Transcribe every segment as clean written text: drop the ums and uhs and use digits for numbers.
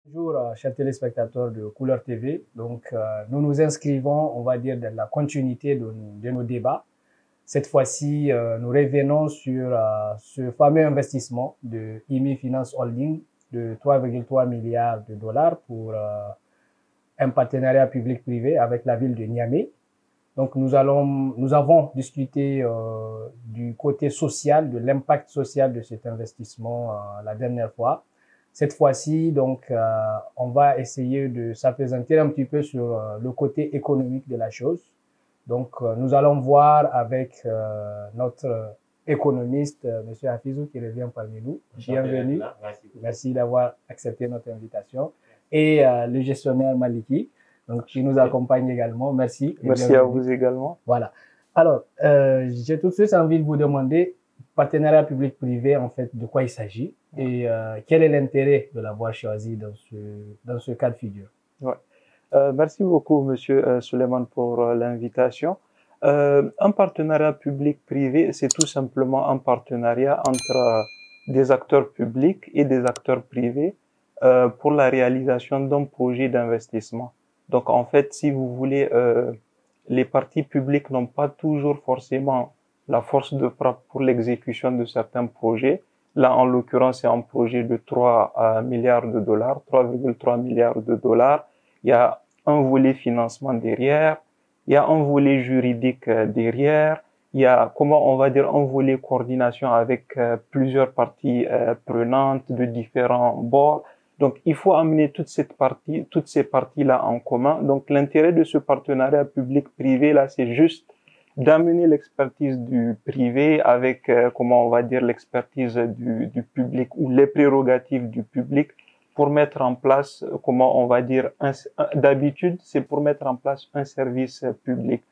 Bonjour, chers téléspectateurs de Couleur TV. Nous nous inscrivons, on va dire, dans la continuité de nos débats. Cette fois-ci, nous revenons sur ce fameux investissement de IMI Finance Holding de 3,3 milliards de dollars pour un partenariat public-privé avec la ville de Niamey. Donc, nous avons discuté du côté social, de l'impact social de cet investissement la dernière fois. Cette fois-ci, on va essayer de s'appesantir un petit peu sur le côté économique de la chose. Nous allons voir avec notre économiste, Monsieur Hafizou, qui revient parmi nous. Bienvenue. Merci d'avoir accepté notre invitation. Et le gestionnaire Maliki, donc, qui nous accompagne également. Merci. Merci à vous également. Voilà. Alors, j'ai tout de suite envie de vous demander, partenariat public-privé, en fait, de quoi il s'agit et quel est l'intérêt de l'avoir choisi dans ce cas de figure. Ouais. Merci beaucoup, Monsieur Suleiman, pour l'invitation. Un partenariat public-privé, c'est tout simplement un partenariat entre des acteurs publics et des acteurs privés pour la réalisation d'un projet d'investissement. Donc, en fait, si vous voulez, les parties publiques n'ont pas toujours forcément la force de frappe pour l'exécution de certains projets. Là, en l'occurrence, c'est un projet de 3 milliards de dollars, 3,3 milliards de dollars. Il y a un volet financement derrière, il y a un volet juridique derrière, il y a, comment on va dire, un volet coordination avec plusieurs parties prenantes de différents bords. Donc, il faut amener toutes ces parties-là en commun. Donc, l'intérêt de ce partenariat public-privé, là, c'est juste d'amener l'expertise du privé avec, comment on va dire, l'expertise du public ou les prérogatives du public pour mettre en place, comment on va dire, d'habitude, c'est pour mettre en place un service public.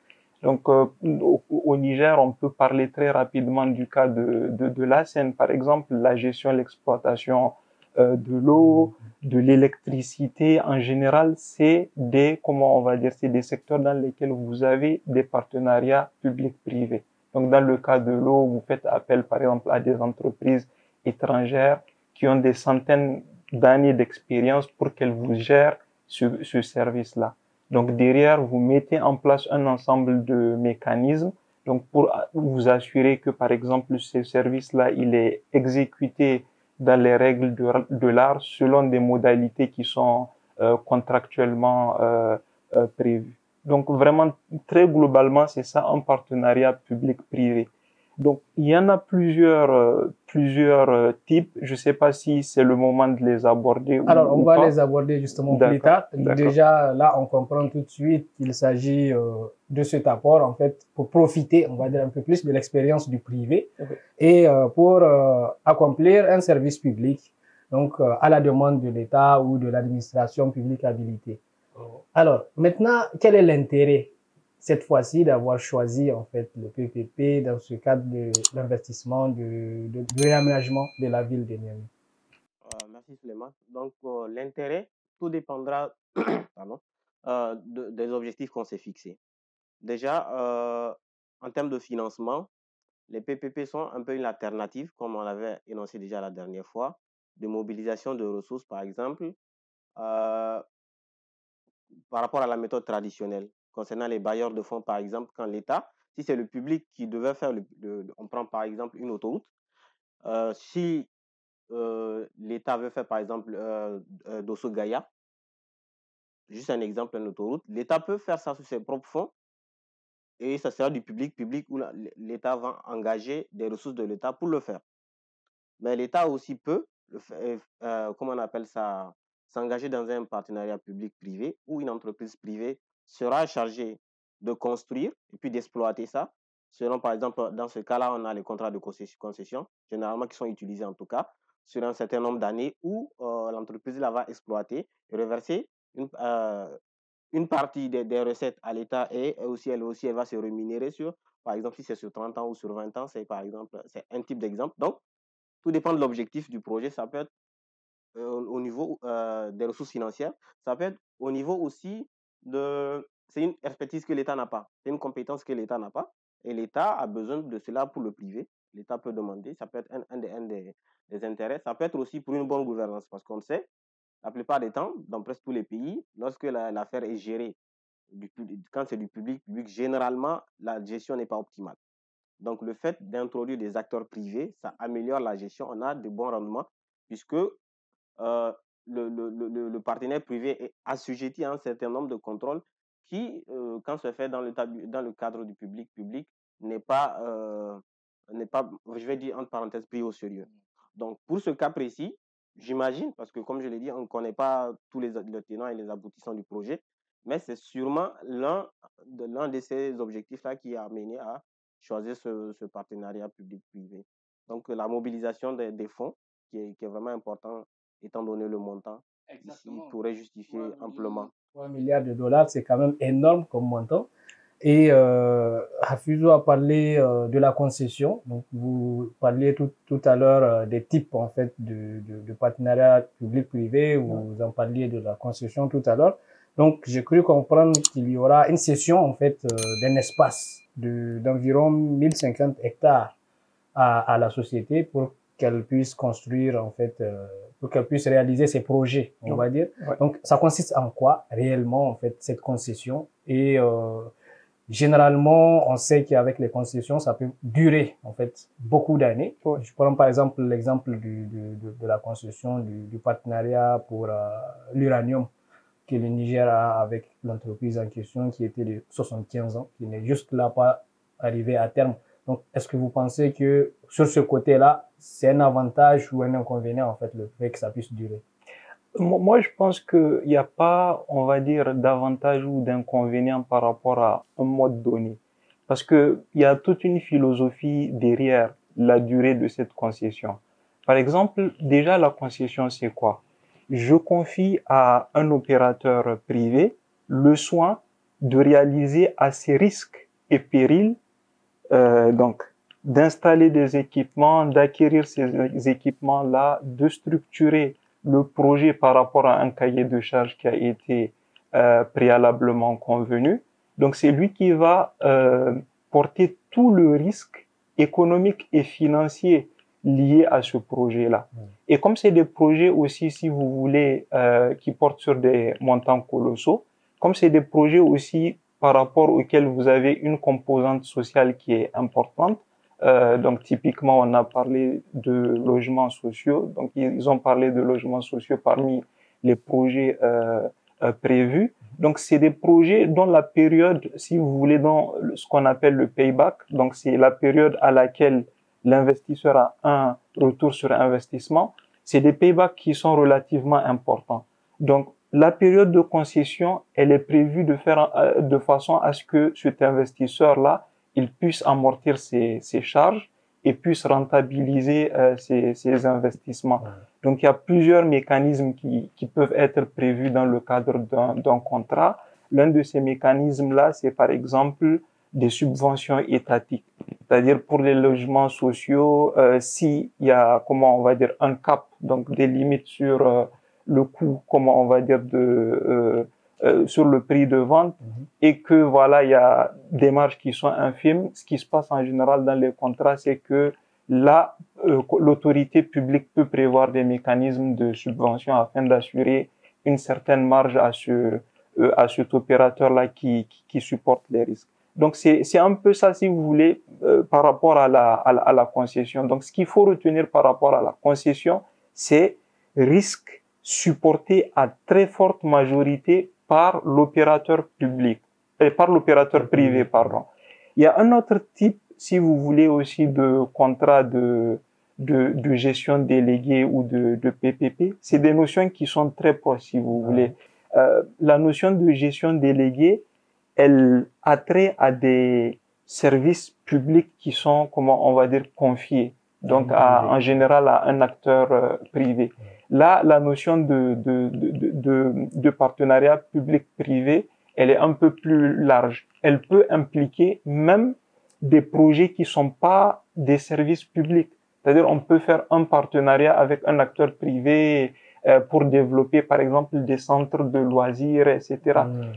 Donc, au Niger, on peut parler très rapidement du cas de l'ASEN, par exemple, la gestion et l'exploitation de l'eau, de l'électricité. En général, c'est comment on va dire, c'est des secteurs dans lesquels vous avez des partenariats publics-privés. Donc, dans le cas de l'eau, vous faites appel, par exemple, à des entreprises étrangères qui ont des centaines d'années d'expérience pour qu'elles vous gèrent ce service-là. Donc, derrière, vous mettez en place un ensemble de mécanismes donc pour vous assurer que, par exemple, ce service-là, il est exécuté dans les règles de l'art selon des modalités qui sont contractuellement prévues. Donc vraiment, très globalement, c'est ça un partenariat public-privé. Donc il y en a plusieurs types. Je ne sais pas si c'est le moment de les aborder Alors, on ou va pas. les aborder justement plus tard. Déjà, là, on comprend tout de suite qu'il s'agit de cet apport, en fait, pour profiter, on va dire un peu plus, de l'expérience du privé et pour accomplir un service public, donc à la demande de l'État ou de l'administration publique habilitée. Alors, maintenant, quel est l'intérêt cette fois-ci d'avoir choisi en fait le PPP dans ce cadre de l'investissement de réaménagement de la ville de Niamey? Merci Suleiman. Donc, l'intérêt, tout dépendra pardon, des objectifs qu'on s'est fixés. Déjà, en termes de financement, les PPP sont un peu une alternative, comme on l'avait énoncé déjà la dernière fois, de mobilisation de ressources, par exemple, par rapport à la méthode traditionnelle. Concernant les bailleurs de fonds, par exemple, quand l'État, si c'est le public qui devait faire, on prend par exemple une autoroute, si l'État veut faire par exemple Dosso Gaïa, juste un exemple, une autoroute, l'État peut faire ça sur ses propres fonds et ça sera du public où l'État va engager des ressources de l'État pour le faire. Mais l'État aussi peut, comment on appelle ça, s'engager dans un partenariat public-privé où une entreprise privée sera chargée de construire et puis d'exploiter ça. Selon, par exemple, dans ce cas-là, on a les contrats de concession, généralement qui sont utilisés en tout cas, sur un certain nombre d'années où l'entreprise la va exploiter et reverser une partie des recettes à l'État et aussi, elle va se rémunérer sur, par exemple, si c'est sur 30 ans ou sur 20 ans, c'est par exemple, c'est un type d'exemple. Donc, tout dépend de l'objectif du projet. Ça peut être au niveau des ressources financières. Ça peut être au niveau aussi de... C'est une expertise que l'État n'a pas. C'est une compétence que l'État n'a pas. Et l'État a besoin de cela pour le privé. L'État peut demander. Ça peut être un des intérêts. Ça peut être aussi pour une bonne gouvernance. Parce qu'on sait, la plupart des temps, dans presque tous les pays, lorsque l'affaire est gérée, quand c'est du public, généralement, la gestion n'est pas optimale. Donc, le fait d'introduire des acteurs privés, ça améliore la gestion. On a de bons rendements puisque le partenaire privé est assujetti à un certain nombre de contrôles qui, quand se fait dans le cadre du public, n'est pas, je vais dire entre parenthèses, pris au sérieux. Donc, pour ce cas précis, j'imagine, parce que comme je l'ai dit, on ne connaît pas tous les tenants et les aboutissants du projet, mais c'est sûrement l'un de ces objectifs-là qui a amené à choisir ce partenariat public-privé. Donc, la mobilisation des fonds, qui est vraiment important, étant donné le montant, ici, pourrait justifier amplement. 3 milliards de dollars, c'est quand même énorme comme montant. Et Hafizou a parlé de la concession. Donc, vous parliez tout à l'heure des types en fait de partenariat public-privé. Vous en parliez de la concession tout à l'heure. Donc, j'ai cru comprendre qu'il y aura une cession en fait d'un espace d'environ 1050 hectares à la société pour qu'elle puisse construire en fait, pour qu'elle puisse réaliser ses projets, on va dire. Ouais. Donc, ça consiste en quoi réellement en fait cette concession? Et généralement, on sait qu'avec les concessions, ça peut durer en fait beaucoup d'années. Ouais. Je prends par exemple l'exemple de la concession du partenariat pour l'uranium que le Niger a avec l'entreprise en question qui était de 75 ans, qui n'est juste là pas arrivé à terme. Donc, est-ce que vous pensez que sur ce côté-là, c'est un avantage ou un inconvénient en fait le fait que ça puisse durer? Moi, je pense qu'il n'y a pas, on va dire, d'avantage ou d'inconvénient par rapport à un mode donné. Parce que il y a toute une philosophie derrière la durée de cette concession. Par exemple, déjà, la concession, c'est quoi? Je confie à un opérateur privé le soin de réaliser à ses risques et périls, donc, d'installer des équipements, d'acquérir ces équipements-là, de structurer le projet par rapport à un cahier de charges qui a été préalablement convenu. Donc, c'est lui qui va porter tout le risque économique et financier lié à ce projet-là. Et comme c'est des projets aussi, si vous voulez, qui portent sur des montants colossaux, comme c'est des projets aussi par rapport auxquels vous avez une composante sociale qui est importante, donc typiquement, on a parlé de logements sociaux. Donc, ils ont parlé de logements sociaux parmi les projets prévus. Donc, c'est des projets dont la période, si vous voulez, dans ce qu'on appelle le payback, donc c'est la période à laquelle l'investisseur a un retour sur investissement, c'est des paybacks qui sont relativement importants. Donc, la période de concession, elle est prévue de façon à ce que cet investisseur-là, il puisse amortir ses charges et puisse rentabiliser ses investissements. Donc, il y a plusieurs mécanismes qui peuvent être prévus dans le cadre d'un contrat. L'un de ces mécanismes-là, c'est par exemple des subventions étatiques. C'est-à-dire pour les logements sociaux, s'il y a, comment on va dire, un cap, donc des limites sur le coût, comment on va dire, sur le prix de vente, et que voilà, il y a des marges qui sont infimes. Ce qui se passe en général dans les contrats, c'est que là, l'autorité publique peut prévoir des mécanismes de subvention afin d'assurer une certaine marge à cet opérateur-là qui supporte les risques. Donc c'est un peu ça, si vous voulez, par rapport à la concession. Donc ce qu'il faut retenir par rapport à la concession, c'est risque supporté à très forte majorité par l'opérateur public, par l'opérateur privé, pardon. Il y a un autre type, si vous voulez, aussi de contrat de gestion déléguée ou de PPP. C'est des notions qui sont très proches, si vous voulez. La notion de gestion déléguée, elle a trait à des services publics qui sont, comment on va dire, confiés. Donc, en général, à un acteur privé. Là, la notion de partenariat public-privé, elle est un peu plus large. Elle peut impliquer même des projets qui sont pas des services publics. C'est-à-dire, on peut faire un partenariat avec un acteur privé pour développer, par exemple, des centres de loisirs, etc.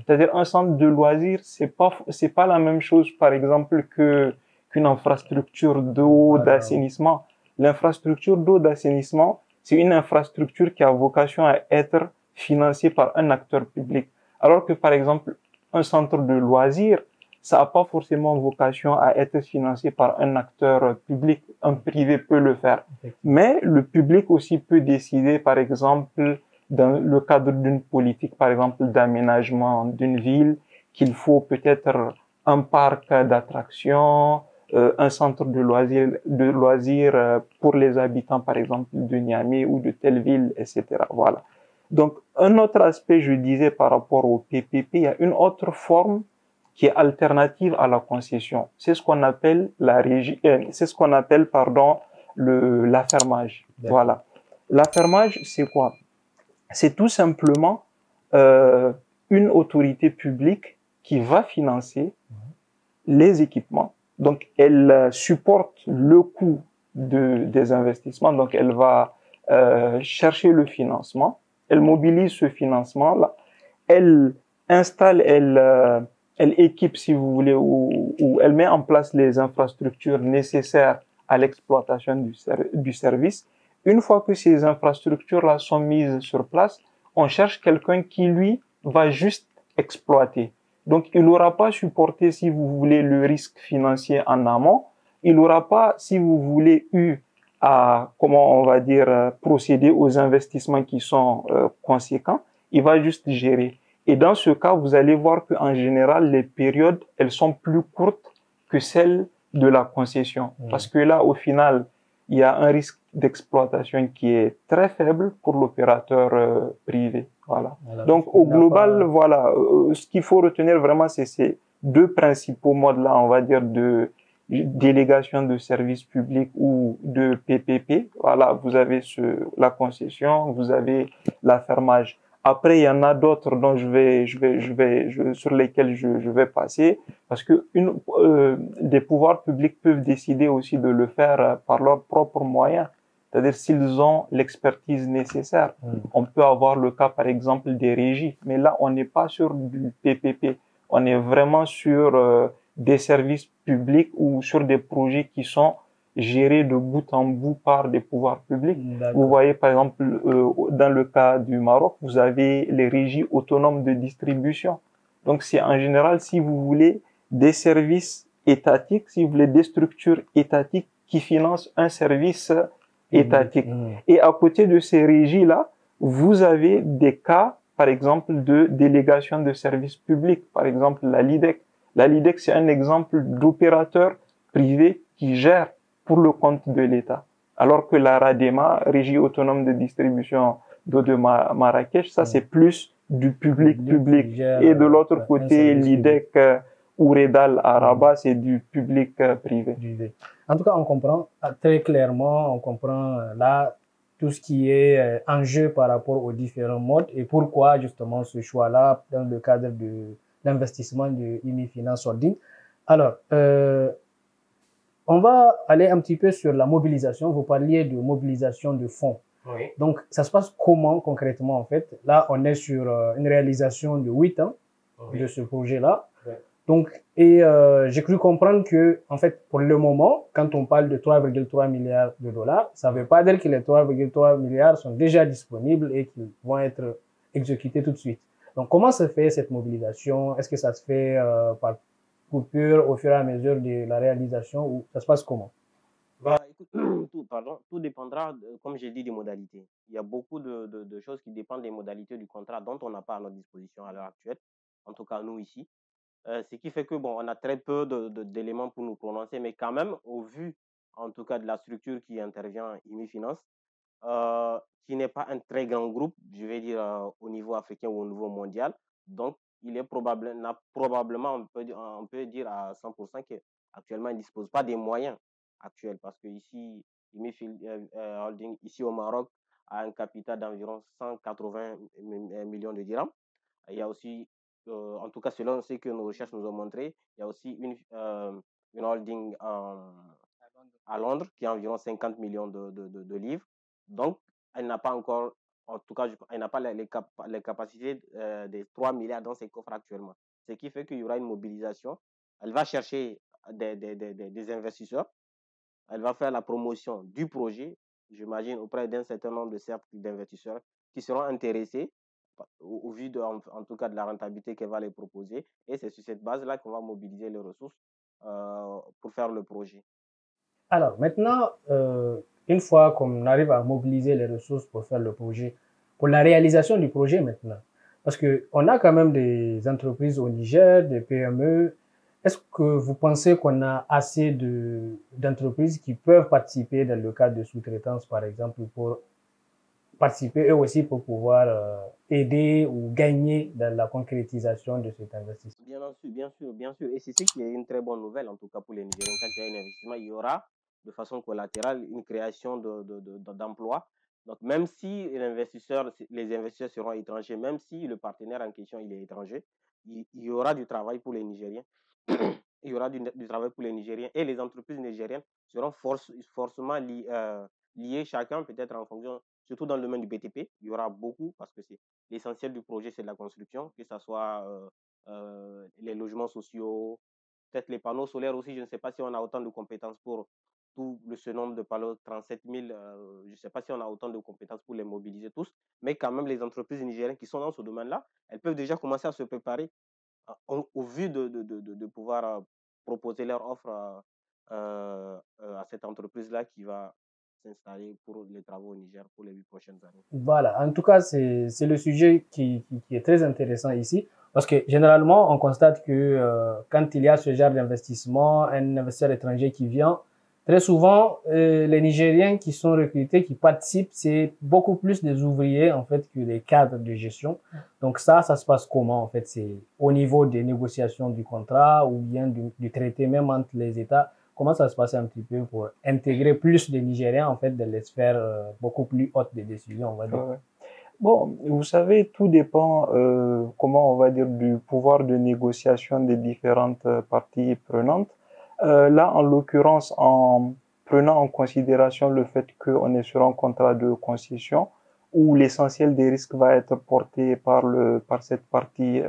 C'est-à-dire, un centre de loisirs, c'est pas la même chose, par exemple, qu'une infrastructure d'eau, d'assainissement. L'infrastructure d'eau, d'assainissement, c'est une infrastructure qui a vocation à être financé par un acteur public. Alors que, par exemple, un centre de loisirs, ça n'a pas forcément vocation à être financé par un acteur public. Un privé peut le faire. Mais le public aussi peut décider, par exemple, dans le cadre d'une politique, par exemple, d'aménagement d'une ville, qu'il faut peut-être un parc d'attractions, un centre de loisirs pour les habitants, par exemple, de Niamey ou de telle ville, etc. Voilà. Donc, un autre aspect, je disais, par rapport au PPP, il y a une autre forme qui est alternative à la concession. C'est ce qu'on appelle c'est ce qu'on appelle, pardon, l'affermage. Voilà. L'affermage, c'est quoi? C'est tout simplement une autorité publique qui va financer les équipements. Donc, elle supporte le coût des investissements. Donc, elle va chercher le financement. Elle mobilise ce financement-là. Elle installe, elle équipe, si vous voulez, ou elle met en place les infrastructures nécessaires à l'exploitation du service. Une fois que ces infrastructures-là sont mises sur place, on cherche quelqu'un qui, lui, va juste exploiter. Donc, il n'aura pas supporté, si vous voulez, le risque financier en amont. Il n'aura pas, si vous voulez, eu à, comment on va dire, procéder aux investissements qui sont conséquents. Il va juste gérer. Et dans ce cas, vous allez voir qu'en général, les périodes, elles sont plus courtes que celles de la concession. Parce que là, au final, il y a un risque d'exploitation qui est très faible pour l'opérateur privé. Voilà. Donc, au global, voilà, ce qu'il faut retenir vraiment, c'est ces deux principaux modes-là, on va dire, de délégation de services publics ou de PPP. Voilà, vous avez la concession, vous avez l'affermage. Après, il y en a d'autres dont sur lesquels je vais passer, parce que des pouvoirs publics peuvent décider aussi de le faire par leurs propres moyens. C'est-à-dire s'ils ont l'expertise nécessaire. On peut avoir le cas, par exemple, des régies. Mais là, on n'est pas sur du PPP. On est vraiment sur des services publics ou sur des projets qui sont gérés de bout en bout par des pouvoirs publics. Vous voyez, par exemple, dans le cas du Maroc, vous avez les régies autonomes de distribution. Donc, c'est en général, si vous voulez, des services étatiques, si vous voulez, des structures étatiques qui financent un service étatique. Et à côté de ces régies-là, vous avez des cas, par exemple, de délégation de services publics. Par exemple, la LIDEC. La LIDEC, c'est un exemple d'opérateur privé qui gère pour le compte de l'État. Alors que la RADEMA, Régie autonome de distribution d'eau de Marrakech, ça c'est plus du public. Et de l'autre côté, l'IDEC ou REDAL à Rabat, c'est du public privé. En tout cas, on comprend très clairement, on comprend là tout ce qui est en jeu par rapport aux différents modes et pourquoi justement ce choix-là dans le cadre de l'investissement de IMI Finance Holding. Alors, on va aller un petit peu sur la mobilisation. Vous parliez de mobilisation de fonds. Oui. Donc, ça se passe comment concrètement en fait? Là, on est sur une réalisation de 8 ans de ce projet-là. Oui. Donc, et j'ai cru comprendre que, en fait, pour le moment, quand on parle de 3,3 milliards de dollars, ça ne veut pas dire que les 3,3 milliards sont déjà disponibles et qu'ils vont être exécutés tout de suite. Donc, comment se fait cette mobilisation? Est-ce que ça se fait par coupure au fur et à mesure de la réalisation ou ça se passe comment? Bah, écoute, tout dépendra, comme j'ai dit, des modalités. Il y a beaucoup de choses qui dépendent des modalités du contrat dont on n'a pas à notre disposition à l'heure actuelle, en tout cas nous ici. Ce qui fait que, bon, on a très peu d'éléments pour nous prononcer, mais quand même, au vu, en tout cas, de la structure qui intervient, IMI Finance, qui n'est pas un très grand groupe, je vais dire, au niveau africain ou au niveau mondial. Donc, il est probablement, on peut dire à 100% qu'actuellement, il ne dispose pas des moyens actuels, parce que ici, IMI Holding, ici au Maroc, a un capital d'environ 180 millions de dirhams. Il y a aussi, en tout cas selon ce que nos recherches nous ont montré, il y a aussi une holding à Londres qui a environ 50 millions de livres. Donc, elle n'a pas encore, en tout cas, elle n'a pas les capacités des 3 milliards dans ses coffres actuellement. Ce qui fait qu'il y aura une mobilisation. Elle va chercher des investisseurs. Elle va faire la promotion du projet, j'imagine, auprès d'un certain nombre de cercles d'investisseurs qui seront intéressés au vu en tout cas de la rentabilité qu'elle va les proposer. Et c'est sur cette base-là qu'on va mobiliser les ressources pour faire le projet. Alors maintenant, une fois qu'on arrive à mobiliser les ressources pour faire le projet, pour la réalisation du projet maintenant, parce qu'on a quand même des entreprises au Niger, des PME. Est-ce que vous pensez qu'on a assez d'entreprises qui peuvent participer dans le cadre de sous-traitance, par exemple, pour participer eux aussi pour pouvoir aider ou gagner dans la concrétisation de cet investissement? Bien sûr, bien sûr, bien sûr. Et c'est ce qui est une très bonne nouvelle, en tout cas pour les Nigériens. Quand il y a un investissement, il y aura de façon collatérale une création d'emplois. Donc, même si les investisseurs seront étrangers, même si le partenaire en question il est étranger, il y aura du travail pour les Nigériens. Il y aura du travail pour les Nigériens et les entreprises nigériennes seront forcément liées chacun, peut-être en fonction, surtout dans le domaine du BTP. Il y aura beaucoup parce que c'est l'essentiel du projet, c'est de la construction, que ce soit les logements sociaux, peut-être les panneaux solaires aussi. Je ne sais pas si on a autant de compétences pour ce nombre de panneaux, 37 000. Je ne sais pas si on a autant de compétences pour les mobiliser tous. Mais quand même, les entreprises nigériennes qui sont dans ce domaine-là, elles peuvent déjà commencer à se préparer au vu de pouvoir proposer leur offre à cette entreprise-là qui va s'installer pour les travaux au Niger pour les 8 prochaines années. Voilà, en tout cas, c'est le sujet qui est très intéressant ici, parce que généralement, on constate que quand il y a ce genre d'investissement, un investisseur étranger qui vient, très souvent, les Nigériens qui sont recrutés, qui participent, c'est beaucoup plus des ouvriers, en fait, que des cadres de gestion. Donc ça se passe comment, en fait? C'est au niveau des négociations du contrat ou bien du traité même entre les États. Comment ça se passe un petit peu pour intégrer plus de Nigériens, en fait, dans les sphères beaucoup plus hautes des décisions, on va dire? Ouais. Bon, vous savez, tout dépend, comment on va dire, du pouvoir de négociation des différentes parties prenantes. Là, en l'occurrence, en prenant en considération le fait qu'on est sur un contrat de concession où l'essentiel des risques va être porté par cette partie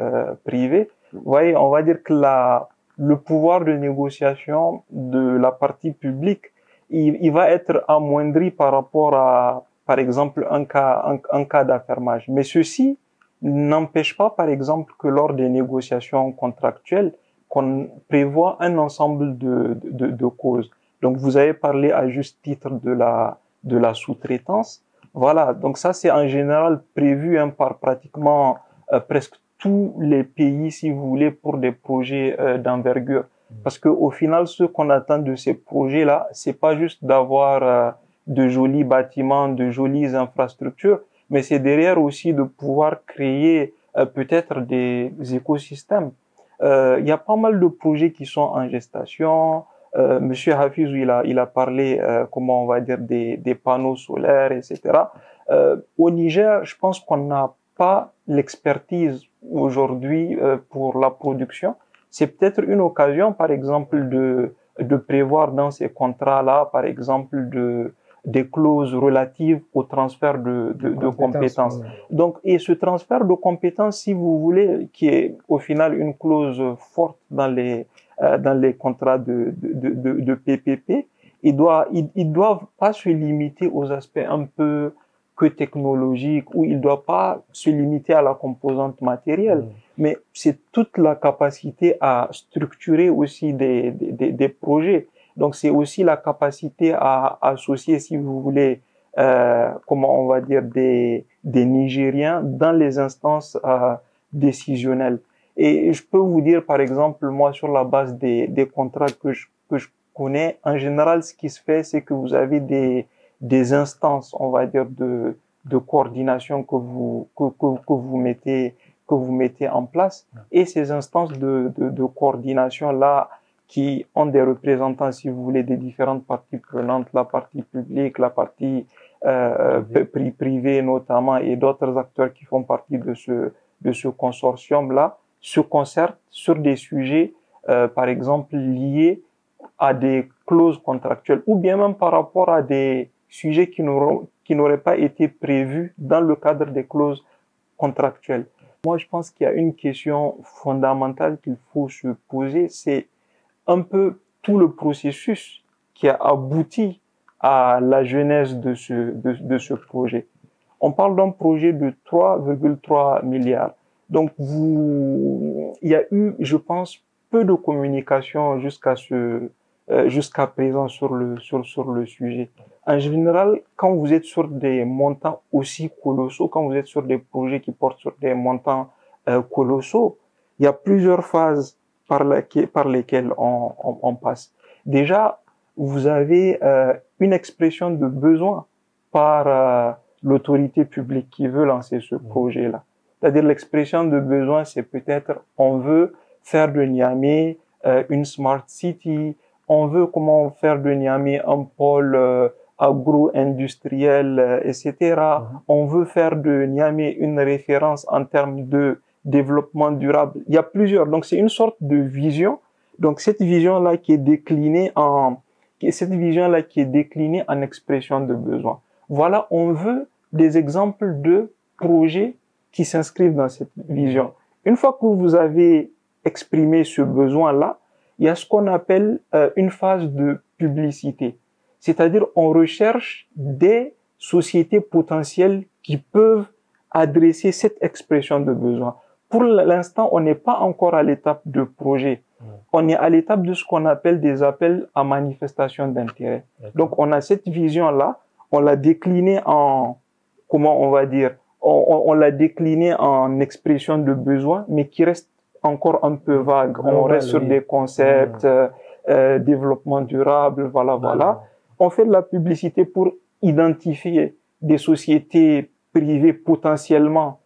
privée, vous voyez, on va dire que le pouvoir de négociation de la partie publique, il va être amoindri par rapport à, par exemple, un cas d'affermage. Mais ceci n'empêche pas, par exemple, que lors des négociations contractuelles, qu'on prévoit un ensemble de causes. Donc, vous avez parlé à juste titre de la sous-traitance. Voilà. Donc, ça, c'est en général prévu par pratiquement presque tous les pays, si vous voulez, pour des projets d'envergure. Parce que au final, ce qu'on attend de ces projets-là, c'est pas juste d'avoir de jolis bâtiments, de jolies infrastructures, mais c'est derrière aussi de pouvoir créer peut-être des écosystèmes. Il y a pas mal de projets qui sont en gestation. Monsieur Hafizou, il a parlé, comment on va dire, des panneaux solaires, etc. Au Niger, je pense qu'on n'a pas l'expertise aujourd'hui pour la production. C'est peut-être une occasion, par exemple, de prévoir dans ces contrats-là, par exemple, des clauses relatives au transfert de compétences. Oui. Donc, et ce transfert de compétences, si vous voulez, qui est au final une clause forte dans les contrats de PPP, ils doivent pas se limiter aux aspects un peu que technologiques, ou il doit pas se limiter à la composante matérielle, mais c'est toute la capacité à structurer aussi des projets. Donc, c'est aussi la capacité à associer, si vous voulez, comment on va dire, des Nigériens dans les instances décisionnelles. Et je peux vous dire, par exemple, moi, sur la base des contrats que je connais, en général, ce qui se fait, c'est que vous avez des instances, on va dire, de coordination que vous mettez en place. Et ces instances de coordination là, qui ont des représentants, si vous voulez, des différentes parties prenantes, la partie publique, la partie privée notamment, et d'autres acteurs qui font partie de ce consortium-là, se concertent sur des sujets, par exemple, liés à des clauses contractuelles, ou bien même par rapport à des sujets qui n'auraient pas été prévus dans le cadre des clauses contractuelles. Moi, je pense qu'il y a une question fondamentale qu'il faut se poser, c'est un peu tout le processus qui a abouti à la genèse de ce projet. On parle d'un projet de 3,3 milliards. Donc, il y a eu, je pense, peu de communication jusqu'à présent sur le sujet. En général, quand vous êtes sur des montants aussi colossaux, quand vous êtes sur des projets qui portent sur des montants colossaux, il y a plusieurs phases par lesquelles on passe. Déjà, vous avez une expression de besoin par l'autorité publique qui veut lancer ce projet-là. C'est-à-dire l'expression de besoin, c'est peut-être on veut faire de Niamey une smart city, on veut comment faire de Niamey un pôle agro-industriel, etc. On veut faire de Niamey une référence en termes de développement durable. Il y a plusieurs. Donc, c'est une sorte de vision. Donc, cette vision-là qui est déclinée en expression de besoin. Voilà, on veut des exemples de projets qui s'inscrivent dans cette vision. Une fois que vous avez exprimé ce besoin-là, il y a ce qu'on appelle une phase de publicité. C'est-à-dire, on recherche des sociétés potentielles qui peuvent adresser cette expression de besoin. Pour l'instant, on n'est pas encore à l'étape de projet. On est à l'étape de ce qu'on appelle des appels à manifestation d'intérêt. Donc, on a cette vision-là, on l'a déclinée en, comment on va dire, on l'a décliné en expression de besoin, mais qui reste encore un peu vague. On reste sur des concepts, développement durable, voilà. On fait de la publicité pour identifier des sociétés privées potentiellement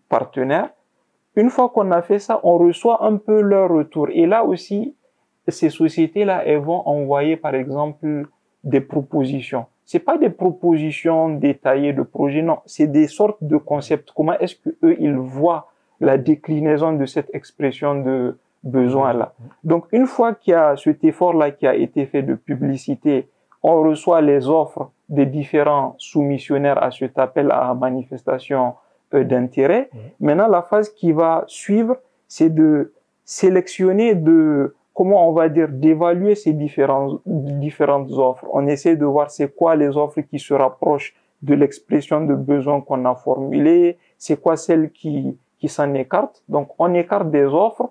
partenaires. Une fois qu'on a fait ça, on reçoit un peu leur retour. Et là aussi, ces sociétés-là, elles vont envoyer, par exemple, des propositions. C'est pas des propositions détaillées de projets, non. C'est des sortes de concepts. Comment est-ce que eux, ils voient la déclinaison de cette expression de besoin-là. Donc, une fois qu'il y a cet effort-là qui a été fait de publicité, on reçoit les offres des différents soumissionnaires à cet appel à manifestation d'intérêt. Maintenant, la phase qui va suivre, c'est de sélectionner, comment on va dire, d'évaluer ces différentes offres. On essaie de voir c'est quoi les offres qui se rapprochent de l'expression de besoin qu'on a formulée, c'est quoi celles qui s'en écartent. Donc, on écarte des offres.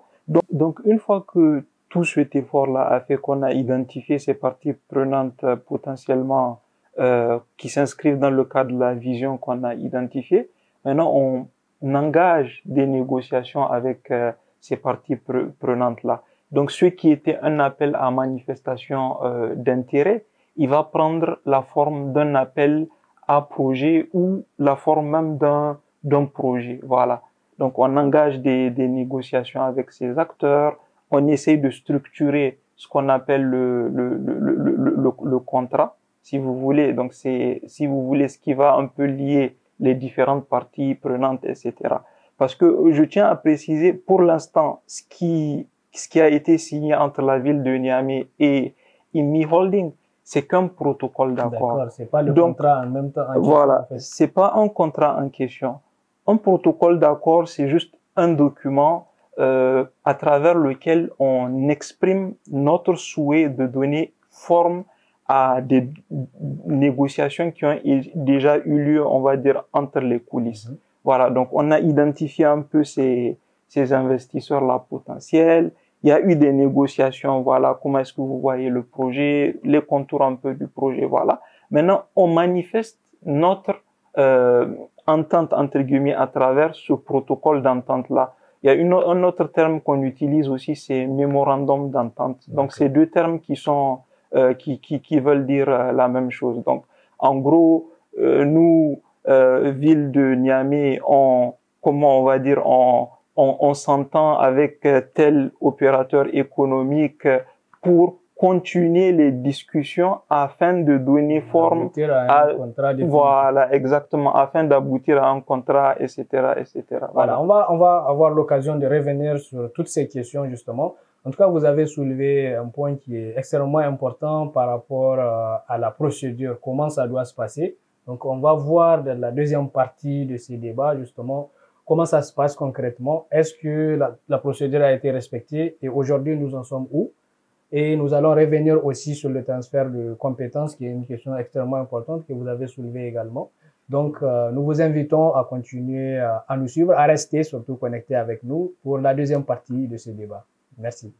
Donc, une fois que tout cet effort-là a fait qu'on a identifié ces parties prenantes potentiellement qui s'inscrivent dans le cadre de la vision qu'on a identifiée, maintenant, on engage des négociations avec ces parties prenantes-là. Donc, ce qui était un appel à manifestation d'intérêt, il va prendre la forme d'un appel à projet ou la forme même d'un projet. Voilà. Donc, on engage des négociations avec ces acteurs. On essaye de structurer ce qu'on appelle le contrat, si vous voulez. Donc, c'est, si vous voulez, ce qui va un peu lier les différentes parties prenantes, etc. Parce que je tiens à préciser, pour l'instant, ce qui a été signé entre la ville de Niamey et IMI Holding, c'est qu'un protocole d'accord. D'accord, c'est pas le contrat en même temps. Voilà, en fait. C'est pas un contrat en question. Un protocole d'accord, c'est juste un document à travers lequel on exprime notre souhait de donner forme à des négociations qui ont déjà eu lieu, on va dire, entre les coulisses. Voilà, donc on a identifié un peu ces investisseurs-là potentiels. Il y a eu des négociations, voilà, comment est-ce que vous voyez le projet, les contours un peu du projet, voilà. Maintenant, on manifeste notre entente, entre guillemets, à travers ce protocole d'entente-là. Il y a un autre terme qu'on utilise aussi, c'est mémorandum d'entente. Donc, c'est deux termes qui sont qui veulent dire la même chose. Donc, en gros, nous, ville de Niamey, comment on va dire, on s'entend avec tel opérateur économique pour continuer les discussions afin de donner forme à un contrat définitif. Voilà, exactement, afin d'aboutir à un contrat, etc., etc. Voilà, on va avoir l'occasion de revenir sur toutes ces questions, justement. En tout cas, vous avez soulevé un point qui est extrêmement important par rapport à la procédure, comment ça doit se passer. Donc, on va voir dans la deuxième partie de ces débats, justement, comment ça se passe concrètement. Est-ce que la procédure a été respectée et aujourd'hui, nous en sommes où? Et nous allons revenir aussi sur le transfert de compétences, qui est une question extrêmement importante que vous avez soulevée également. Donc, nous vous invitons à continuer à nous suivre, à rester surtout connectés avec nous pour la deuxième partie de ce débat. Merci.